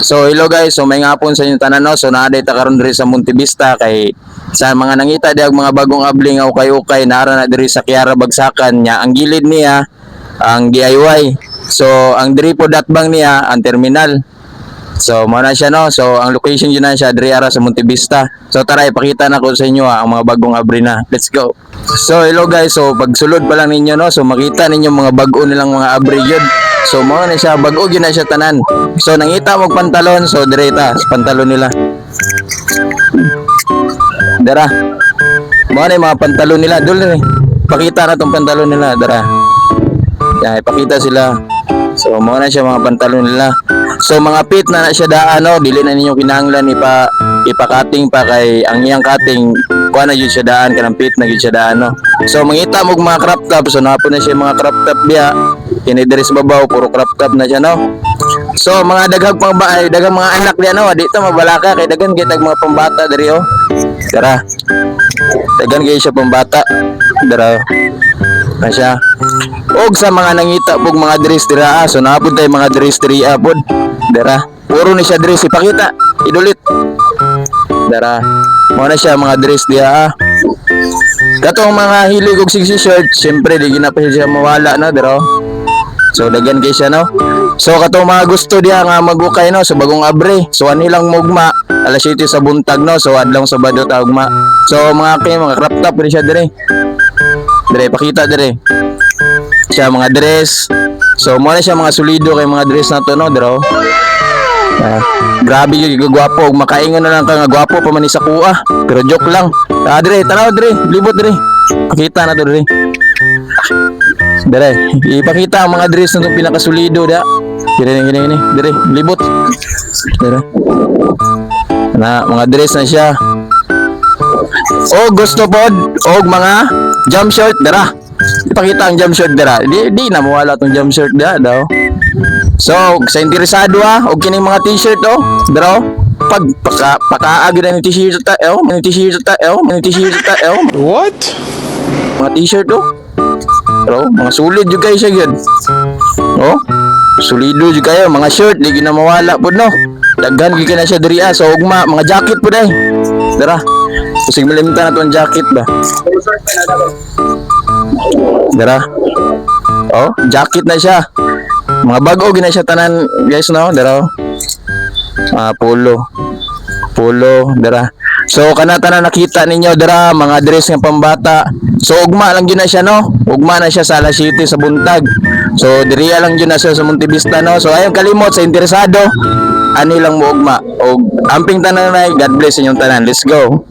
So hello guys, so may ngapon sa inyo tanan no. So naaday ta karon diri sa Montevista kay sa mga nangita diag mga bagong abling aw kay nara na diri sa Kiara Bagsakan nya ang gilid niya ang DIY. So ang diri po datbang niya ang terminal. So mo na siya no. So ang location yun na siya diri ara sa Montevista. So tara ipakita na ko sa inyo ang mga bagong abri na. Let's go. So hello guys, so pagsulod pa lang ninyo no. So makita ninyo mga bago nilang mga abri yun. So mo na siya bago yun na siya tanan. So nangita mo pantalon, so direta sa pantalon nila. Dara. Mo na yung mga pantalon nila dul ni. Pakita na tong pantalon nila, dara. Ya, ipakita sila. So mo na siya mga pantalon nila. So mga pit na siya daan no, dili na ninyo kinahanglan ipakating pa kay ang iyang cutting kuha na gyud siya daan kanang pit na gyud siya daan no. So mangita mo mga crop top, so napo na siya mga crop top biya. Kini diri sa babaw puro crop top na siya no. So mga daghang pangbaay, daghang mga anak diyan no, di ta mabalaka kay daghan gyud mga pambata diri oh. Tara. Daghan gyud siya pambata. Dara. Na siya. Og sa mga nangita pug mga dress dira so naapod tay mga dress diri apod. Dara. Puro ni siya dress ipakita. Idulit. Dara. Mo na siya mga dress diha. Katong mga hilig og sexy shirt, syempre di gina pa siya mawala na dira. So daghan kay siya no. So katong mga gusto diha nga magukay no sa bagong abre. So ani lang mugma alas 7 sa buntag no. So adlaw Sabado ta ugma. So mga kay mga crop top rin siya dire. Dire pakita dire. Siya mga dress. So mo na siya mga solido kay mga dress na to no dira. Grabe yung gagwapo, makaingon na lang ka nga gwapo pa man ni sa kuha. Pero joke lang. Dire, tanaw dire, libot dire. Pakita na to dire. Dire, ipakita ang mga dress na itong pinakasulido da. Gini, dire, libot. Dire. Na, mga dress na siya. O gusto pod, og mga jump short, dara. Ipakita ang jump short dara. Di na mawala tong jump short da daw. So, sa interesado og kining mga t-shirt oh, dara. Pag pakaagi na ng t-shirt ta, mga t-shirt ta, mga t-shirt ta, What? mga t-shirt oh. Pero mga sulit jud kay siya gyud. Oh. Solido jud kayo mga shirt di na mawala pud no. Daghan gyud na siya diri so ugma mga jacket pud ay. Dara. Kusig malimta na tong jacket ba. Dara. Oh, jacket na siya. Mga bago gina siya tanan guys no, dara. Polo, dara. So kana tanan nakita ninyo dara mga dress nga pambata. So ugma lang gyud na siya no. Ugma na siya sa alas 7 sa buntag. So diriya lang gyud na siya sa Montevista no. So ayon kalimot sa interesado ani lang mo ugma. Og amping tanan nay, God bless inyong tanan. Let's go.